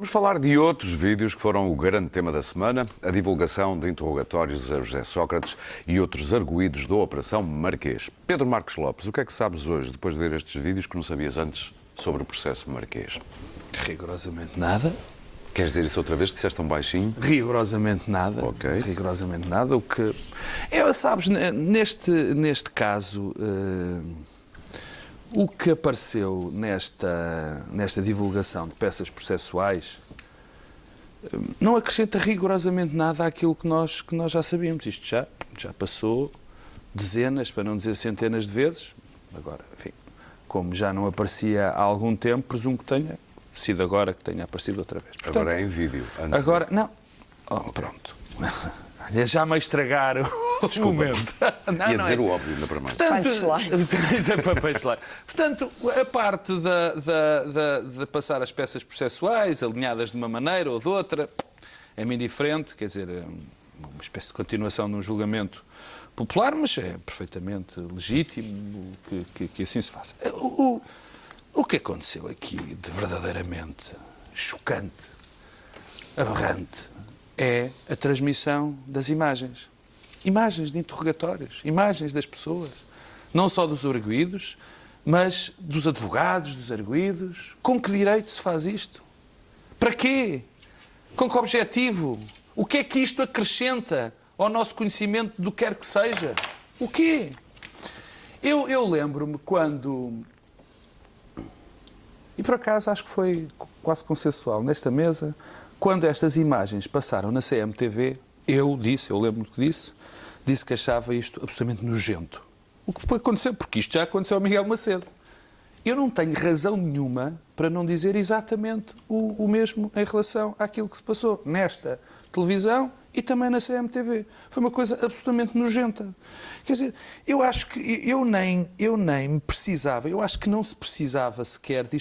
Vamos falar de outros vídeos que foram o grande tema da semana, a divulgação de interrogatórios a José Sócrates e outros arguídos da Operação Marquês. Pedro Marcos Lopes, o que é que sabes hoje, depois de ver estes vídeos, que não sabias antes sobre o processo Marquês? Rigorosamente nada. Queres dizer isso outra vez, que disseste tão baixinho? Rigorosamente nada. Ok. Rigorosamente nada. O que... sabes, neste caso, o que apareceu nesta divulgação de peças processuais não acrescenta rigorosamente nada àquilo que nós já sabíamos. Isto já passou dezenas, para não dizer centenas de vezes. Agora, enfim, como já não aparecia há algum tempo, presumo que tenha sido agora que tenha aparecido outra vez. Portanto, agora é em vídeo. Agora, não. Oh, pronto. Já me estragaram o momento. Ia dizer o óbvio, ainda para mais. Portanto, a parte de passar as peças processuais, alinhadas de uma maneira ou de outra, é-me indiferente, quer dizer, uma espécie de continuação de um julgamento popular, mas é perfeitamente legítimo que assim se faça. O que aconteceu aqui de verdadeiramente chocante, aberrante, é a transmissão das imagens. Imagens de interrogatórios, imagens das pessoas. Não só dos arguídos, mas dos advogados, dos arguídos. Com que direito se faz isto? Para quê? Com que objetivo? O que é que isto acrescenta ao nosso conhecimento do que quer que seja? O quê? Eu lembro-me quando... E por acaso acho que foi quase consensual nesta mesa, quando estas imagens passaram na CMTV, eu lembro-me que disse que achava isto absolutamente nojento. O que aconteceu? Porque isto já aconteceu ao Miguel Macedo. Eu não tenho razão nenhuma para não dizer exatamente o mesmo em relação àquilo que se passou nesta televisão e também na CMTV. Foi uma coisa absolutamente nojenta. Quer dizer, eu acho que eu nem me precisava, eu acho que não se precisava sequer de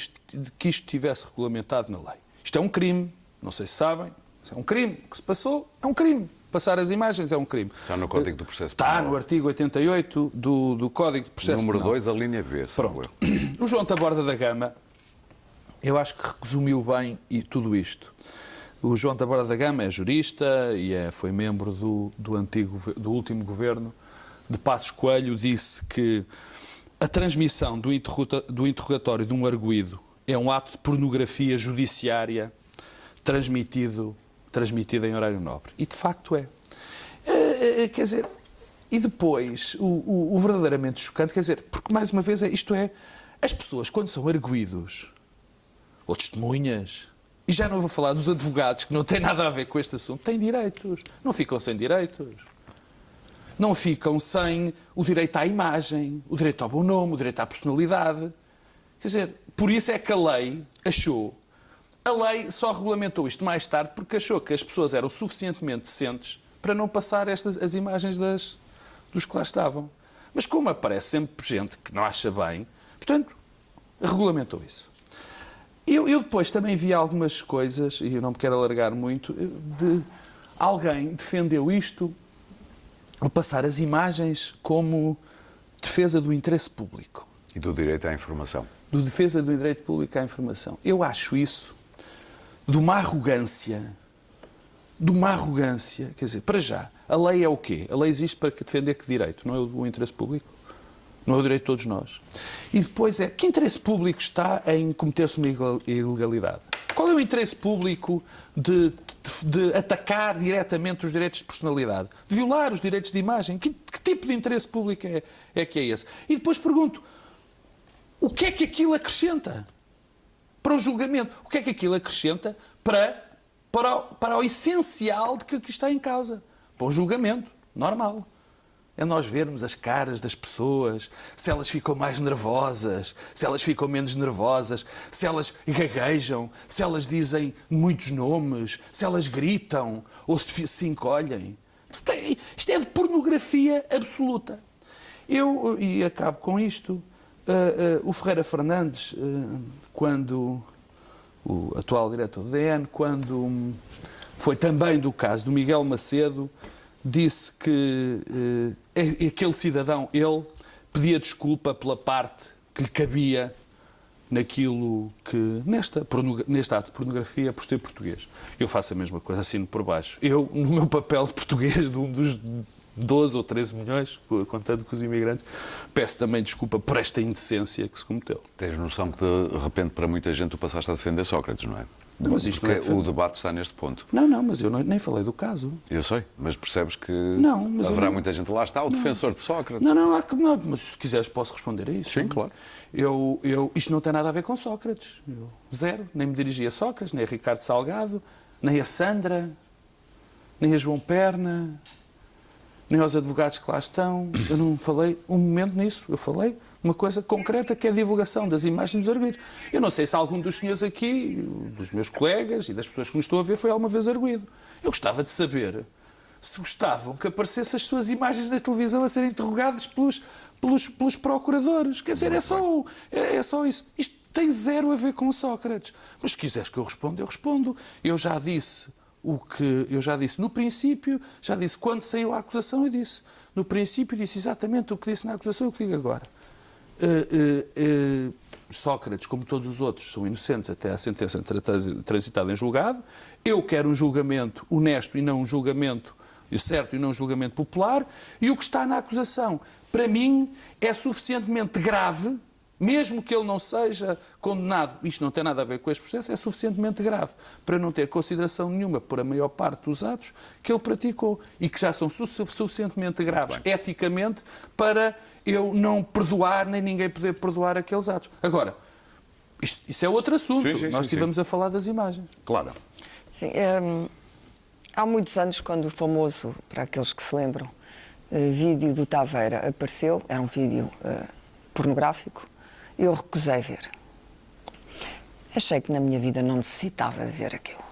que isto estivesse regulamentado na lei. Isto é um crime, não sei se sabem, é um crime. O que se passou é um crime. Passar as imagens é um crime. Está no Código do Processo Penal. Está no artigo 88 do Código de Processo Penal. Número 2, a linha B. Pronto. O João Taborda da Gama, eu acho que resumiu bem tudo isto. O João Taborda da Gama é jurista e foi membro do último governo de Passos Coelho. Disse que a transmissão do interrogatório de um arguido é um ato de pornografia judiciária transmitido em horário nobre. E de facto é. Quer dizer, e depois, o verdadeiramente chocante, quer dizer, porque mais uma vez as pessoas quando são arguidos ou testemunhas, e já não vou falar dos advogados, que não têm nada a ver com este assunto, têm direitos. Não ficam sem direitos. Não ficam sem o direito à imagem, o direito ao bom nome, o direito à personalidade. Quer dizer, por isso é que a lei achou. A lei só regulamentou isto mais tarde porque achou que as pessoas eram suficientemente decentes para não passar as imagens dos que lá estavam. Mas como aparece sempre gente que não acha bem, portanto, regulamentou isso. Eu depois também vi algumas coisas, e eu não me quero alargar muito, de alguém defendeu isto, ao passar as imagens como defesa do interesse público. E do direito à informação. Do defesa do direito público à informação. Eu acho isso de uma arrogância, quer dizer, para já, a lei é o quê? A lei existe para defender que direito? Não é o interesse público? Não é o direito de todos nós? E depois que interesse público está em cometer-se uma ilegalidade? Qual é o interesse público de atacar diretamente os direitos de personalidade? De violar os direitos de imagem? Que tipo de interesse público é que é esse? E depois pergunto, o que é que aquilo acrescenta para o julgamento? O que é que aquilo acrescenta para o essencial de que está em causa? Para o julgamento normal. É nós vermos as caras das pessoas, se elas ficam mais nervosas, se elas ficam menos nervosas, se elas gaguejam, se elas dizem muitos nomes, se elas gritam ou se encolhem. Isto é de pornografia absoluta. E acabo com isto, o Ferreira Fernandes, quando o atual diretor do DN, quando foi também do caso do Miguel Macedo, disse que aquele cidadão, ele, pedia desculpa pela parte que lhe cabia naquilo que, neste ato de pornografia, por ser português. Eu faço a mesma coisa, assino por baixo. Eu, no meu papel de português, de um dos 12 ou 13 milhões, contando com os imigrantes, peço também desculpa por esta indecência que se cometeu. Tens noção que, de repente, para muita gente, tu passaste a defender Sócrates, não é? Mas isto não é o debate está neste ponto. Não, mas eu nem falei do caso. Eu sei, mas percebes que Mas haverá muita gente lá está, o defensor de Sócrates. Não, mas se quiseres posso responder a isso. Sim, claro. Isto não tem nada a ver com Sócrates. Zero. Nem me dirigi a Sócrates, nem a Ricardo Salgado, nem a Sandra, nem a João Perna, nem aos advogados que lá estão. Eu não falei um momento nisso. Eu falei uma coisa concreta, que é a divulgação das imagens dos arguidos. Eu não sei se algum dos senhores aqui, dos meus colegas e das pessoas que nos estão a ver, foi alguma vez arguido. Eu gostava de saber se gostavam que aparecessem as suas imagens da televisão a serem interrogadas pelos procuradores. Quer dizer, é só isso. Isto tem zero a ver com Sócrates. Mas se quiseres que eu responda, eu respondo. Eu já disse no princípio, já disse quando saiu a acusação, eu disse. No princípio disse exatamente o que disse na acusação e o que digo agora. Sócrates, como todos os outros, são inocentes até a sentença transitada em julgado. Eu quero um julgamento honesto e não um julgamento certo e não um julgamento popular. E o que está na acusação, para mim, é suficientemente grave, mesmo que ele não seja condenado, isto não tem nada a ver com este processo, é suficientemente grave para não ter consideração nenhuma por a maior parte dos atos que ele praticou e que já são suficientemente graves eticamente para eu não perdoar, nem ninguém poder perdoar aqueles atos. Agora, isso é outro assunto. Nós estivemos a falar das imagens. Claro. Sim, há muitos anos, quando o famoso, para aqueles que se lembram, vídeo do Taveira apareceu, era um vídeo pornográfico, eu recusei ver. Achei que na minha vida não necessitava de ver aquilo.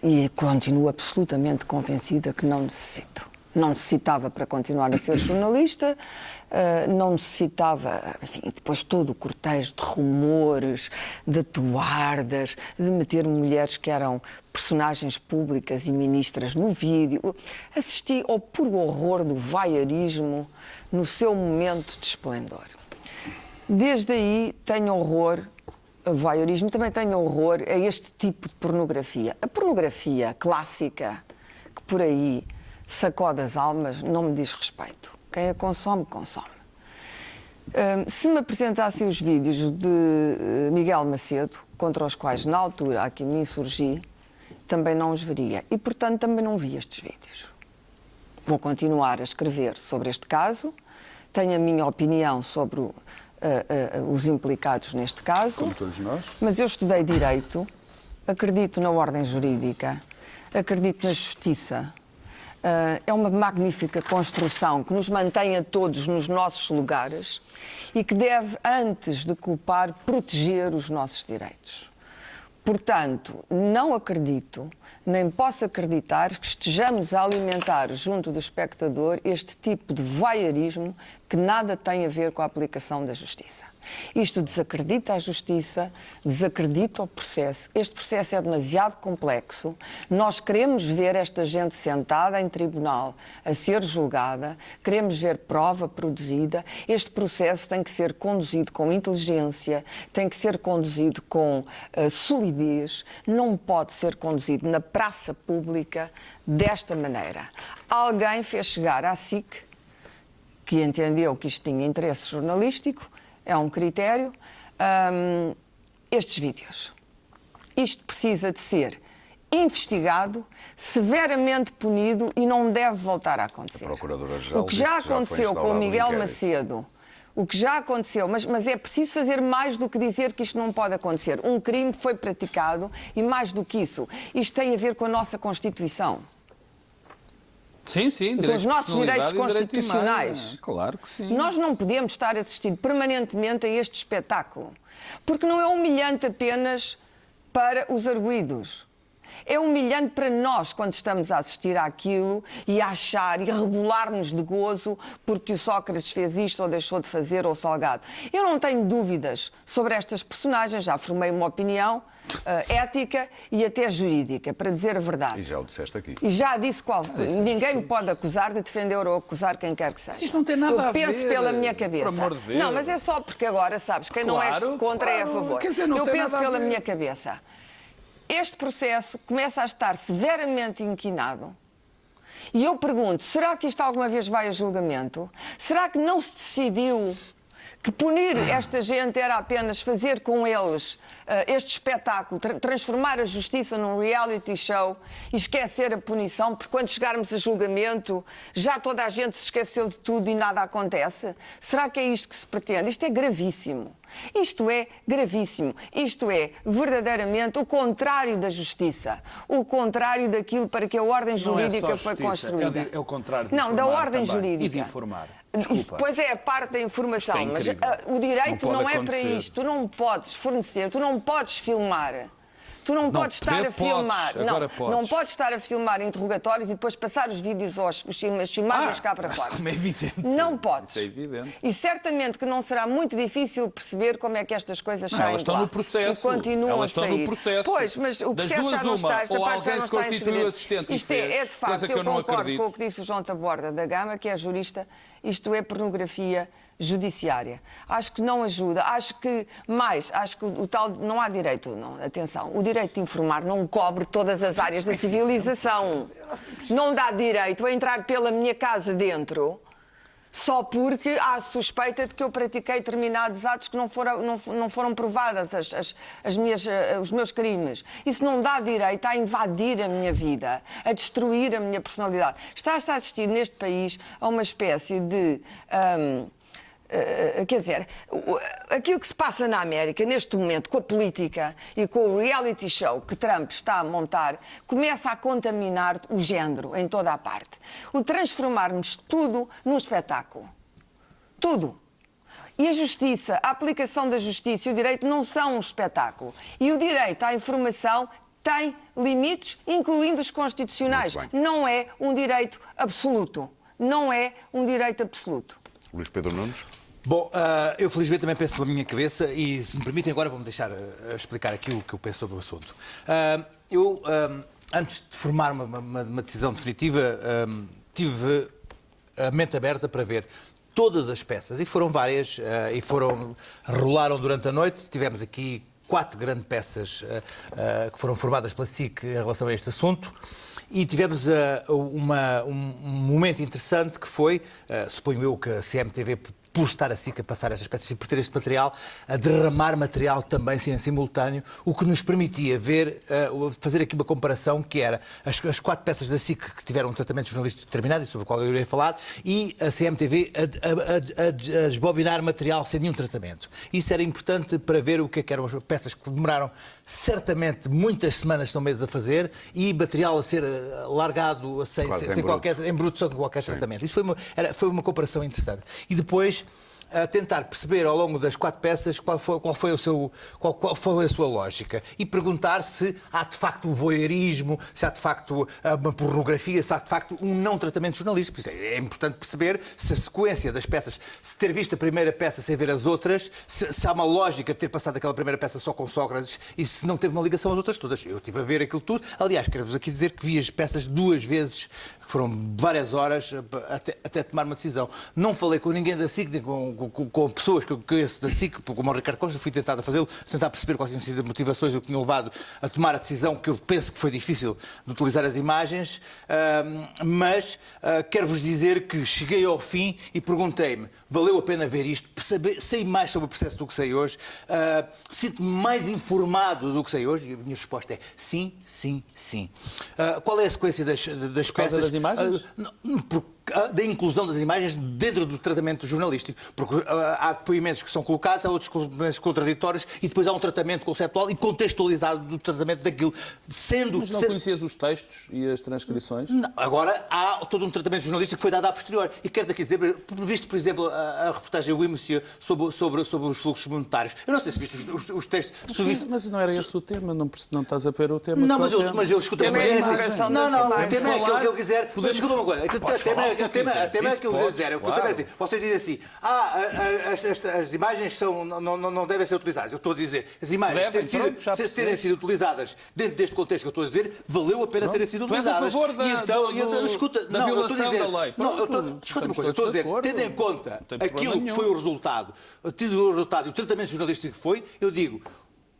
E continuo absolutamente convencida que não necessito. Não necessitava para continuar a ser jornalista, não necessitava, enfim, depois todo o cortejo de rumores, de toardas, de meter mulheres que eram personagens públicas e ministras no vídeo. Assisti ao puro horror do voyeurismo no seu momento de esplendor. Desde aí tenho horror ao voyeurismo, também tenho horror a este tipo de pornografia. A pornografia clássica, que por aí sacode as almas, não me diz respeito. Quem a consome, consome. Se me apresentassem os vídeos de Miguel Macedo, contra os quais na altura aqui me insurgi, também não os veria. E, portanto, também não vi estes vídeos. Vou continuar a escrever sobre este caso, tenho a minha opinião sobre os implicados neste caso. Como todos nós. Mas eu estudei Direito, acredito na ordem jurídica, acredito na justiça. É uma magnífica construção que nos mantém a todos nos nossos lugares e que deve, antes de culpar, proteger os nossos direitos. Portanto, não acredito, nem posso acreditar que estejamos a alimentar junto do espectador este tipo de voyeurismo que nada tem a ver com a aplicação da justiça. Isto desacredita a justiça, desacredita o processo. Este processo é demasiado complexo. Nós queremos ver esta gente sentada em tribunal a ser julgada, queremos ver prova produzida. Este processo tem que ser conduzido com inteligência, tem que ser conduzido com solidez, não pode ser conduzido na praça pública desta maneira. Alguém fez chegar à SIC, que entendeu que isto tinha interesse jornalístico, é um critério, estes vídeos. Isto precisa de ser investigado, severamente punido e não deve voltar a acontecer. O que já aconteceu com o Miguel Macedo, o que já aconteceu, mas é preciso fazer mais do que dizer que isto não pode acontecer. Um crime foi praticado e, mais do que isso, isto tem a ver com a nossa Constituição. Sim, com os nossos direitos constitucionais. Claro que sim. Nós não podemos estar a assistir permanentemente a este espetáculo, porque não é humilhante apenas para os arguidos. É humilhante para nós quando estamos a assistir àquilo e a achar e a rebolar-nos de gozo porque o Sócrates fez isto ou deixou de fazer, ou Salgado. Eu não tenho dúvidas sobre estas personagens, já formei uma opinião ética e até jurídica, para dizer a verdade. E já o disseste aqui. E já disse qual. Ninguém me pode acusar de defender ou acusar quem quer que seja. Isto não tem nada a ver. Eu penso pela minha cabeça. Por amor de Deus. Não, mas é só porque agora, sabes, quem não é contra é a favor. Quer dizer, não eu tem penso nada a pela ver. minha cabeça. Este processo começa a estar severamente inquinado. E eu pergunto, será que isto alguma vez vai a julgamento? Será que não se decidiu que punir esta gente era apenas fazer com eles este espetáculo, transformar a justiça num reality show e esquecer a punição, porque quando chegarmos a julgamento já toda a gente se esqueceu de tudo e nada acontece? Será que é isto que se pretende? Isto é gravíssimo. Isto é gravíssimo. Isto é verdadeiramente o contrário da justiça. O contrário daquilo para que a ordem jurídica foi construída. É o contrário de Não, da ordem também. jurídica. E de informar. Isso Desculpa. depois é a parte da informação, Isto é mas incrível. o direito Isto não não pode é para acontecer. isto. Tu não podes fornecer, tu não podes filmar. Tu não podes estar poder a filmar. podes, agora podes. Não podes estar a filmar interrogatórios e depois passar os vídeos, as filmagens cá para mas fora. como é evidente. Não podes. Isso é evidente. E certamente que não será muito difícil perceber como é que estas coisas saem Elas estão de lá. no processo. E continuam Elas a estão sair. no processo. Pois, mas o Das processo duas, já não está. uma. Esta Ou parte alguém já não se está em constituiu segredo. assistente e Isto fez, é de facto, coisa que eu não concordo acredito. com o que disse o João Taborda da Gama, que é jurista, isto é pornografia judiciária. Acho que não ajuda. Acho que o tal, não há direito, não, atenção, o direito de informar não cobre todas as áreas da civilização. Não dá direito a entrar pela minha casa dentro só porque há suspeita de que eu pratiquei determinados atos que não foram provadas os meus crimes. Isso não dá direito a invadir a minha vida, a destruir a minha personalidade. Está-se a assistir neste país a uma espécie de... quer dizer, aquilo que se passa na América neste momento com a política e com o reality show que Trump está a montar começa a contaminar o género em toda a parte. O transformarmos tudo num espetáculo. Tudo. E a justiça, a aplicação da justiça e o direito não são um espetáculo. E o direito à informação tem limites, incluindo os constitucionais. Não é um direito absoluto. Não é um direito absoluto. Luís Pedro Nunes. Bom, eu felizmente também penso pela minha cabeça e, se me permitem, agora vou-me deixar explicar aqui o que eu penso sobre o assunto. Antes de formar uma decisão definitiva, tive a mente aberta para ver todas as peças, e foram várias, rolaram durante a noite. Tivemos aqui 4 grandes peças que foram formadas pela SIC em relação a este assunto. E tivemos um momento interessante que foi, suponho eu que a CMTV, por estar assim a passar estas peças e por ter este material, a derramar material também em simultâneo, o que nos permitia fazer aqui uma comparação que era as 4 peças da SIC que tiveram um tratamento jornalístico determinado, sobre o qual eu irei falar, e a CMTV a desbobinar material sem nenhum tratamento. Isso era importante para ver o que eram as peças que demoraram certamente muitas semanas, são meses a fazer, e material a ser largado sem qualquer tratamento. Isso foi uma comparação interessante. E depois a tentar perceber ao longo das 4 peças qual foi a sua lógica e perguntar se há de facto um voyeurismo, se há de facto uma pornografia, se há de facto um não tratamento jornalístico. É importante perceber se a sequência das peças, se ter visto a primeira peça sem ver as outras, se há uma lógica de ter passado aquela primeira peça só com Sócrates e se não teve uma ligação às outras todas. Eu estive a ver aquilo tudo. Aliás, quero-vos aqui dizer que vi as peças 2 vezes, que foram várias horas até tomar uma decisão. Não falei com ninguém da SIC, nem com pessoas que eu conheço da SIC, como o Ricardo Costa, fui tentar fazê-lo, tentar perceber quais tinham sido as motivações que tinham levado a tomar a decisão, que eu penso que foi difícil de utilizar as imagens, mas quero-vos dizer que cheguei ao fim e perguntei-me, valeu a pena ver isto, sei mais sobre o processo do que sei hoje, sinto-me mais informado do que sei hoje, e a minha resposta é sim, sim, sim. Qual é a sequência das peças? Das imagens? da inclusão das imagens dentro do tratamento jornalístico. Porque há depoimentos que são colocados, há outros depoimentos contraditórios e depois há um tratamento conceptual e contextualizado do tratamento daquilo. Mas não conhecias os textos e as transcrições? Não, agora há todo um tratamento jornalístico que foi dado a posterior. E quero aqui dizer, visto, por exemplo, a reportagem Oui Monsieur sobre os fluxos monetários. Eu não sei se viste os textos. Mas não era esse o tema, não estás a ver o tema. Não, mas eu escuto. Também é assim. divulgação Não, das o imagens. tema é aquilo que eu quiser. Podemos- Mas escuta uma coisa. O tema é aquilo que eu quiser. Vocês dizem assim, as imagens não devem ser utilizadas. Eu estou a dizer, as imagens terem sido utilizadas dentro deste contexto que eu estou a dizer, valeu a pena terem sido Tu és a utilizadas. favor da- E então, do- escuta, da não, eu estou a violação dizer, da lei. não, Pronto, escuta uma estamos coisa, eu estou a todos de dizer, acordo. tendo em conta Não tem problema aquilo que nenhum. foi o resultado, e o tratamento jornalístico que foi, eu digo,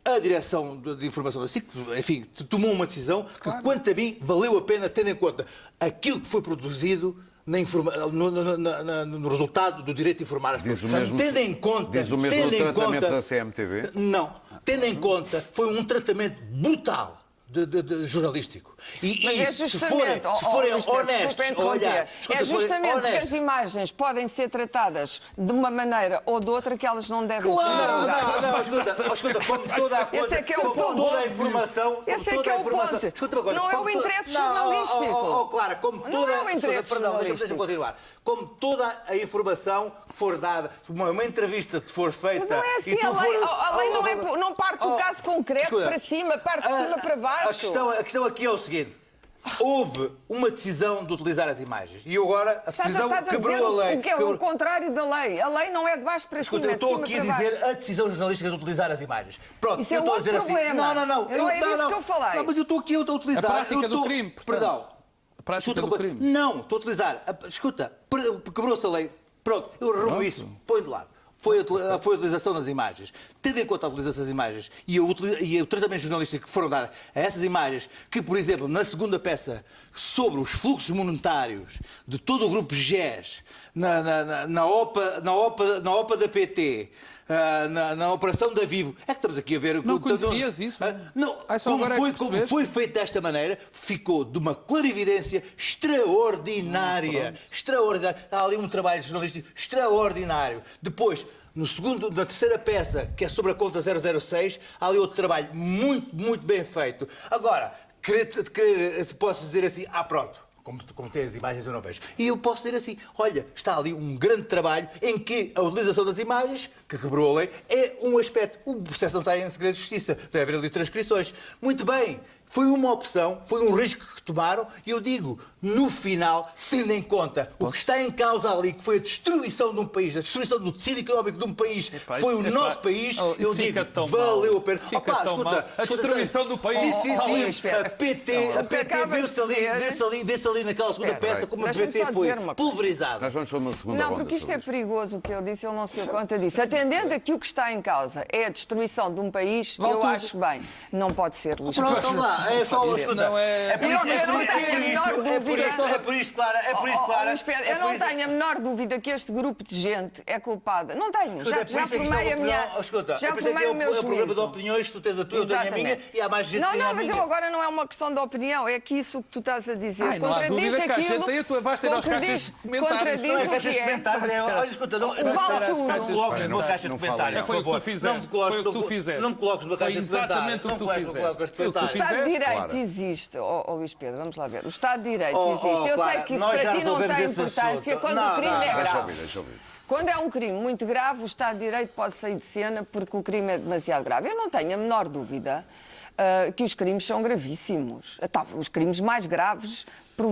a direção de informação da SIC, enfim, tomou uma decisão que, quanto a mim, valeu a pena, tendo em conta aquilo que foi produzido no resultado do direito de informar as Diz o pessoas. mesmo, Tendo em conta... diz o mesmo tendo do em tratamento conta- da CMTV? Não. Tendo em conta, foi um tratamento brutal de jornalístico. Mas é se justamente, forem Luís Pedro, honestos, desculpa interromper, olhar, é justamente porque as imagens podem ser tratadas de uma maneira ou de outra que elas não devem ser divulgadas. Não, escuta, como toda a coisa, Esse é que é o como ponto. toda a informação... Esse é toda que é a o informação- ponto. Escuta uma coisa, Não é como o interesse Não, jornalístico. Clara, como Não toda... é o interesse Escuta, perdão, deixa-me jornalístico. continuar. Como toda a informação que for dada, uma entrevista que for feita... Mas não é assim, e tu a lei não parte do caso concreto escuta, para cima, parte de cima para baixo. A questão aqui é o seguinte. Houve uma decisão de utilizar as imagens. E agora a decisão Estás a quebrou dizer a lei. o que é o contrário da lei. A lei não é de baixo para Escuta, cima, eu é de estou cima aqui a para dizer baixo. a decisão jornalística de utilizar as imagens. Pronto, Isso é eu estou a outro dizer assim. problema. Não. Não é disso que eu falei. Não, mas eu estou aqui a utilizar. A prática eu do estou- crime, portanto. Perdão. A prática Escuta do uma coisa. crime. Não, estou a utilizar. Escuta, quebrou-se a lei. Pronto, eu arrumo isso, põe de lado. Foi a utilização das imagens. Tendo em conta a utilização das imagens e o tratamento jornalístico que foram dados a essas imagens, que, por exemplo, na segunda peça, sobre os fluxos monetários de todo o grupo GES, na OPA da PT, na operação da Vivo, é que estamos aqui a ver... Não conhecias isso? Não, Só agora é que como percebeste? foi feito desta maneira, ficou de uma clarividência extraordinária. Extraordinária. Há ali um trabalho jornalístico extraordinário. Depois, na terceira peça, que é sobre a conta 006, há ali outro trabalho muito bem feito. Agora, se posso dizer assim, pronto. Como tem as imagens, eu não vejo. E eu posso dizer assim, olha, está ali um grande trabalho em que a utilização das imagens, que quebrou a lei, é um aspecto. O processo não está em segredo de justiça. Deve haver ali transcrições. Muito bem. Foi uma opção, foi um risco que tomaram e eu digo, no final, tendo em conta o que está em causa ali, que foi a destruição de um país, a destruição do tecido económico de um país, foi o nosso país, eu digo, valeu a pena. A destruição do país. Sim. espera. A PT vê-se ali naquela segunda peça como a Deixa-me PT só foi dizer uma coisa. pulverizada. Nós vamos para uma segunda Não, ronda. porque isto é sobre perigoso o que ele disse, ele não se deu conta disso. Atendendo a que o que está em causa é a destruição de um país, Vale eu tudo. acho bem. Não pode ser, Luís. Pronto, vamos lá. É só Isso não é- É por isto, Eu não tenho a menor dúvida. é por isto, Clara. É por isto, Clara. Luís Pedro, eu não tenho a menor dúvida que este grupo de gente é culpada. Não tenho. Já formei a minha. Já formei o meu É o problema de juízo. opiniões, tu tens a tua, eu tenho a minha, Exatamente. e há mais gente que Não, tem a não, mas minha. eu agora não é uma questão de opinião, é que isso que tu estás a dizer. Ai, não há contradiz dúvida que há aquilo. gente aí, tu vais ter aos caixas de comentários. Contradiz Não é o caixas de que é. comentários, olha, escuta, não Vale me tudo. coloques numa caixa de não comentários, fala. por Foi o que favor. tu fizeste. Não me coloques, Foi o que tu fizeste. não me coloques numa Foi caixa de comentários. exatamente o que tu Não me fizeste. coloques de Foi o que tu O comentários. Estado de fizeste, Direito Clara. existe, Luís Pedro, vamos lá ver. O Estado de Direito Oh, existe. Eu Clara, sei que isso nós já para ti não resolvemos tem esse importância assunto. quando Não, o crime não, é Deixa grave. ouvir, deixa ouvir. Quando é um crime muito grave, o Estado de Direito pode sair de cena porque o crime é demasiado grave. Eu não tenho a menor dúvida que os crimes são gravíssimos. Os crimes mais graves,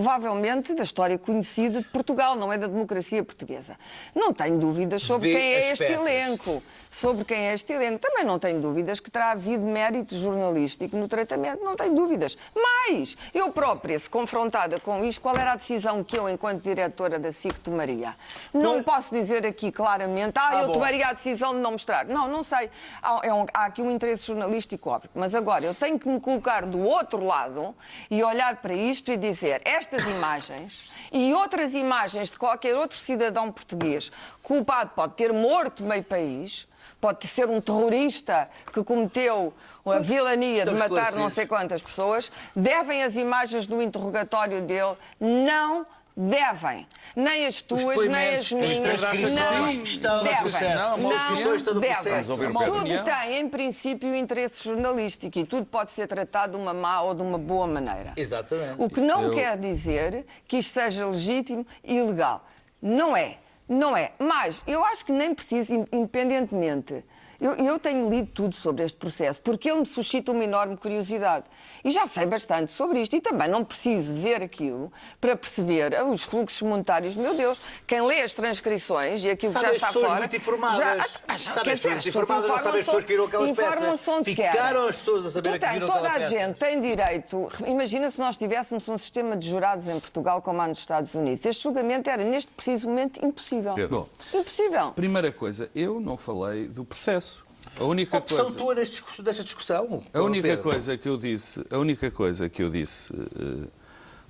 provavelmente, da história conhecida de Portugal, não é da democracia portuguesa. Não tenho dúvidas sobre Vê quem é as este peças. elenco. Sobre quem é este elenco. Também não tenho dúvidas que terá havido mérito jornalístico no tratamento. Não tenho dúvidas. Mas, eu própria, se confrontada com isto, qual era a decisão que eu, enquanto diretora da SIC, tomaria? Não posso dizer aqui claramente, eu bom. tomaria a decisão de não mostrar. Não sei. Há aqui um interesse jornalístico óbvio. Mas agora, eu tenho que me colocar do outro lado e olhar para isto e dizer, estas imagens e outras imagens de qualquer outro cidadão português culpado pode ter morto meio país, pode ser um terrorista que cometeu a vilania de Estamos matar não esclarecidos. sei quantas pessoas, devem as imagens do interrogatório dele não Devem. Nem as tuas, nem as minhas. Não estão no processo. As transcrições estão no processo. Ouvir o Pedro. Tudo tem, em princípio, interesse jornalístico e tudo pode ser tratado de uma má ou de uma boa maneira. Exatamente. O que não quer dizer que isto seja legítimo e legal. Não é. Não é. Mas eu acho que nem preciso, independentemente. Eu tenho lido tudo sobre este processo, porque ele me suscita uma enorme curiosidade. E já sei bastante sobre isto. E também não preciso de ver aquilo para perceber os fluxos monetários. Meu Deus, quem lê as transcrições e aquilo que já está fora... Muito informadas. Sabem as pessoas muito informadas, não sabem as pessoas que viram aquelas peças. Ficaram as pessoas a saber que viram aquelas peças. Toda a gente tem direito... Imagina se nós tivéssemos um sistema de jurados em Portugal como há nos Estados Unidos. Este julgamento era, neste preciso momento, impossível. Pedro. Impossível. Primeira coisa, eu não falei do processo. A única opção coisa... tua desta discussão. A única coisa que eu disse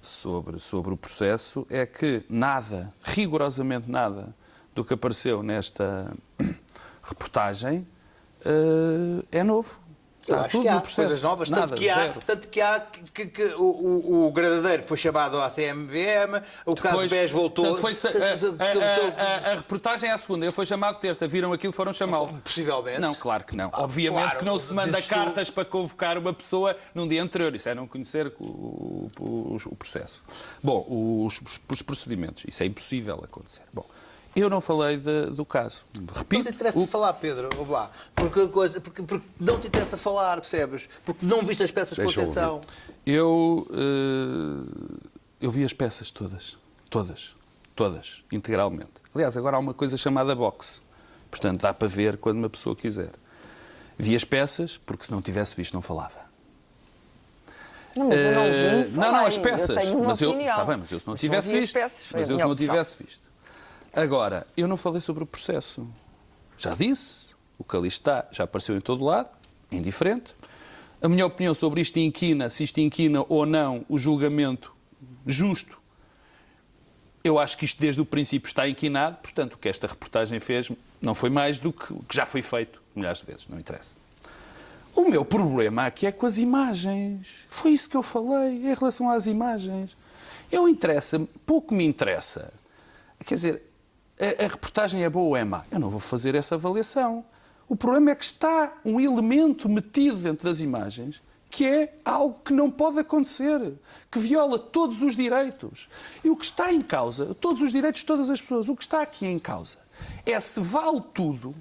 sobre o processo é que nada, rigorosamente nada, do que apareceu nesta reportagem é novo. Eu Está acho tudo que há no processo. coisas novas, Nada, tanto que há que o Gradadeiro foi chamado à CMVM, o caso BES voltou... A reportagem é a segunda, eu fui chamado terça, viram aquilo, foram chamá-lo. Possivelmente. Não, claro que não. Obviamente claro, que não se manda disto... cartas para convocar uma pessoa num dia anterior, isso é não conhecer o processo. Bom, os procedimentos, isso é impossível acontecer. Bom, eu não falei do caso. Repito. Não te interessa falar, Pedro, ouve lá. Porque não te interessa falar, percebes? Porque não viste as peças com atenção. Eu vi as peças todas, integralmente. Aliás, agora há uma coisa chamada box. Portanto, dá para ver quando uma pessoa quiser. Vi as peças, porque se não tivesse visto, não falava. Não, mas eu não vi, não, as peças. Eu tenho uma opinião. Está bem, mas eu se não tivesse visto. Agora, eu não falei sobre o processo. Já disse, o que ali está já apareceu em todo lado, indiferente. A minha opinião sobre isto inquina, se isto inquina ou não o julgamento justo, eu acho que isto desde o princípio está inquinado, portanto o que esta reportagem fez não foi mais do que já foi feito milhares de vezes, não interessa. O meu problema aqui é com as imagens. Foi isso que eu falei em relação às imagens. Pouco me interessa. Quer dizer, a reportagem é boa ou é má? Eu não vou fazer essa avaliação. O problema é que está um elemento metido dentro das imagens que é algo que não pode acontecer, que viola todos os direitos. E o que está em causa, todos os direitos de todas as pessoas, o que está aqui em causa é se vale tudo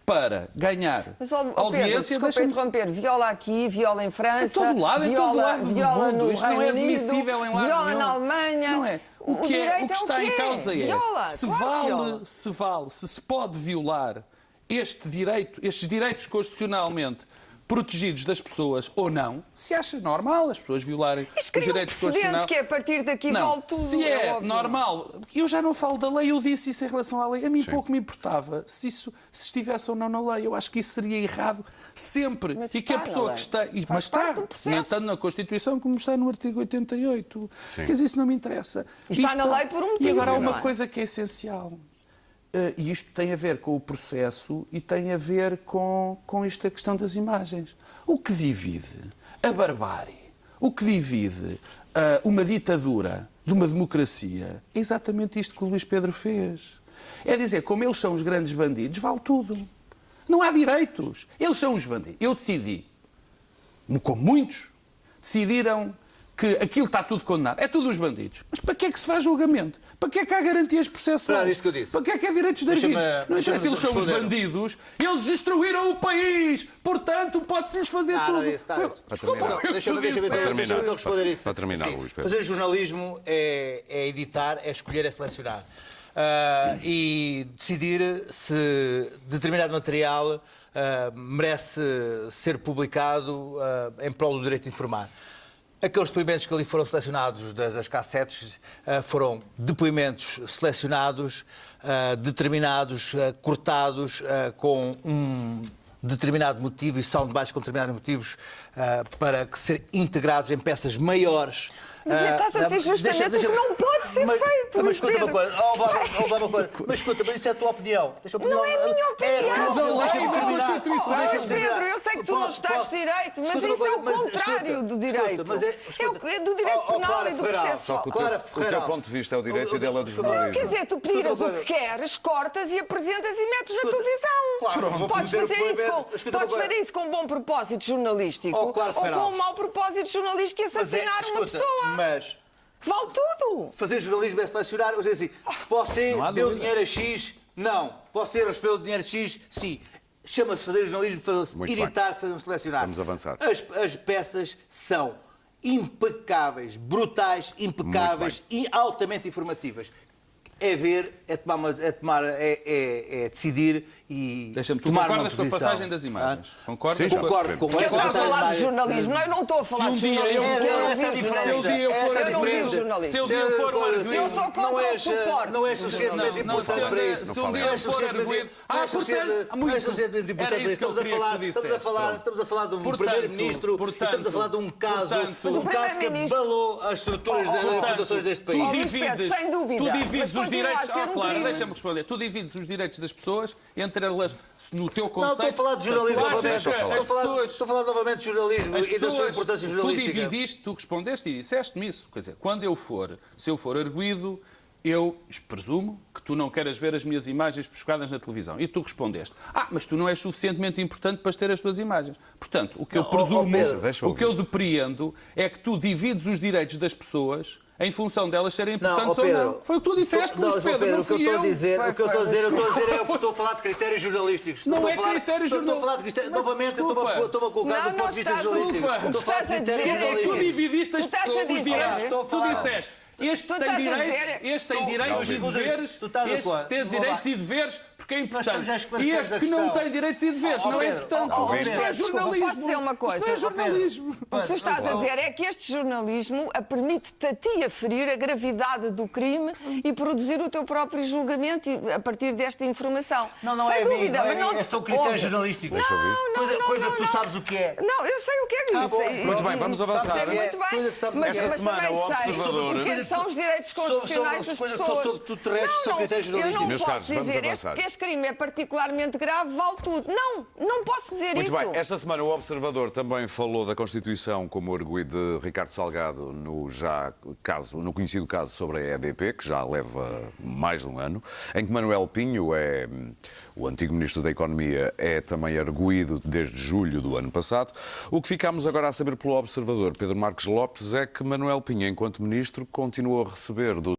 para ganhar audiência... Pedro, desculpa interromper, viola aqui, viola em França, em todo lado viola do mundo. no Isto Reino não é Unido, admissível em lado viola nenhum. na Alemanha. Não é. O que está em causa é viola, se se pode violar estes direitos constitucionalmente protegidos das pessoas ou não, se acha normal as pessoas violarem os direitos constitucionais. Que é a partir daqui vale tudo. Se é normal, eu já não falo da lei, eu disse isso em relação à lei. A mim pouco me importava se estivesse ou não na lei. Eu acho que isso seria errado sempre. Mas e que a pessoa que está... Mas está, tanto na Constituição como está no artigo 88. Quer dizer, isso não me interessa. Está na lei por um motivo. E agora há uma coisa que é essencial. E isto tem a ver com o processo e tem a ver com esta questão das imagens. O que divide a barbárie, o que divide uma ditadura de uma democracia, é exatamente isto que o Luís Pedro fez. É dizer, como eles são os grandes bandidos, vale tudo. Não há direitos. Eles são os bandidos. Eu decidi, como muitos, decidiram que aquilo está tudo condenado. É tudo os bandidos. Mas para que é que se faz julgamento? Para que é que há garantias processuais? Isso que eu disse. Para que é que há direitos de arguidos? Não interessa, eles são os bandidos. Eles destruíram o país. Portanto, pode-se-lhes fazer tudo. Deixa-me responder isso. Para terminar, Luís Pedro. Fazer jornalismo é editar, é escolher, é selecionar. E decidir se determinado material merece ser publicado em prol do direito de informar. Aqueles depoimentos que ali foram selecionados das cassetes foram depoimentos selecionados, determinados, cortados com um determinado motivo e são debaixo com determinados motivos para que ser integrados em peças maiores Estás a dizer justamente o que não pode ser feito, Mas Luís escuta uma Pedro. coisa. Mas escuta, mas isso é a tua opinião. Deixa a opinião. Não é a minha opinião. Deixa-me Não, terminar. Constituição. Deixa-me Luís terminar. Pedro, eu sei que tu não estás direito, mas Escuta uma isso é o coisa, mas contrário escuta, do direito. escuta, mas É do direito penal e do processo. Só que o teu ponto de vista é o direito e dele é do Quer jornalismo. dizer, tu tiras o que queres, cortas e apresentas e metes na televisão. Claro, vou Podes fazer o fazer que isso for, com, escuta podes uma fazer isso com um bom propósito jornalístico Oh, claro, ou com Ferraz. um mau propósito jornalístico e assassinar uma pessoa. Mas Vale tudo. fazer jornalismo é selecionar, ou seja, assim, você Não há deu dúvida. dinheiro a X? Não. Você recebeu dinheiro a X? Sim. Chama-se fazer jornalismo, fazer Muito editar, fazer selecionar. Vamos avançar. As peças são impecáveis, brutais, impecáveis e altamente informativas. É ver, é decidir e Deixa-me, tu tomar uma concordas com a posição. passagem das imagens? Concordas Sim, com já a- Concordo com Eu estou a essa falar de imagem. jornalismo. Não, eu não estou a falar Se um de dia eu- jornalismo. Eu não essa é a vi diferença. Se eu dia eu for Essa é a Eu não vi o arguído, jornalismo. se eu dia eu for um arguído, Eu sou contra não o és, suporte. não és suficientemente se importante eu- para isso. se um dia eu for arguído... Não é suficientemente importante para isso. Estamos a falar de um Portanto, primeiro-ministro e estamos a falar de um caso que abalou as estruturas das reputações deste país. Tu Luís Pedro, divides, sem dúvida, tu mas divides os continua direitos. a ser um Claro, crime. deixa-me responder. Tu divides os direitos das pessoas entre elas, no teu Não, conceito. estou a falar de jornalismo Tu achas novamente. que as pessoas- Estou a falar novamente de jornalismo as e da sua pessoas, importância tu jornalística. dividiste, tu respondeste e disseste-me isso. Quer dizer, quando eu for, se eu for arguído, eu presumo que tu não queres ver as minhas imagens buscadas na televisão. E tu respondeste, mas tu não és suficientemente importante para ter as tuas imagens. Portanto, o que eu presumo, Pedro, deixa eu o que eu depreendo é que tu divides os direitos das pessoas em função delas serem importantes ou não. Foi o que tu disseste, Luís Pedro, não o que eu fui estou a eu. dizer, Foi, o que eu estou a dizer é que Foi. estou a falar de critérios jornalísticos. Não estou é a falar- critério Estou a falar de jornalístico. critérios. Mas Novamente, desculpa. estou-me a colocar Não, do ponto de vista não estás, jornalístico. desculpa. Estou a falar de O que estás a critérios dizer é que Tu jornalísticos. dividiste as Tu estás a pessoas, os dizer- direitos. Estou a Tu falar- disseste, este Tu tem estás a direitos, dizer- este tem Tu- direitos e Calvin, deveres, tu estás a este atuar. tem Vamos direitos lá. e deveres porque é estamos importante. já a E esclarecer este a que não questão. tem direitos e deveres, não é Pedro, importante. Pedro, Isto é desculpa, jornalismo. posso dizer uma coisa? Isto é jornalismo. O que tu estás a dizer é que este jornalismo permite-te a ti aferir a gravidade do crime e produzir o teu próprio julgamento a partir desta informação. Não Sem é a mim, dúvida, não é mas a mim, são critérios jornalísticos. Deixa eu ouvir. Coisa que tu sabes o que é. Não, eu sei o que é isso. bom. Muito bem, vamos avançar. Sei muito bem. Coisa que sabes Mas, o que é. mas Esta semana, também o sei Observador- o que são os direitos constitucionais das coisas que pessoas. são tuterestes, são critérios eu não jornalísticos. Meus posso caros, vamos dizer avançar. que este crime é particularmente grave, vale tudo. Não posso dizer Muito isso. bem, esta semana o Observador também falou da Constituição como arguido de Ricardo Salgado no conhecido caso sobre a EDP, que já leva mais de um ano, em que Manuel Pinho, o antigo Ministro da Economia, é também arguido desde julho do ano passado. O que ficámos agora a saber pelo Observador, Pedro Marcos Lopes, é que Manuel Pinho, enquanto Ministro, continua a receber do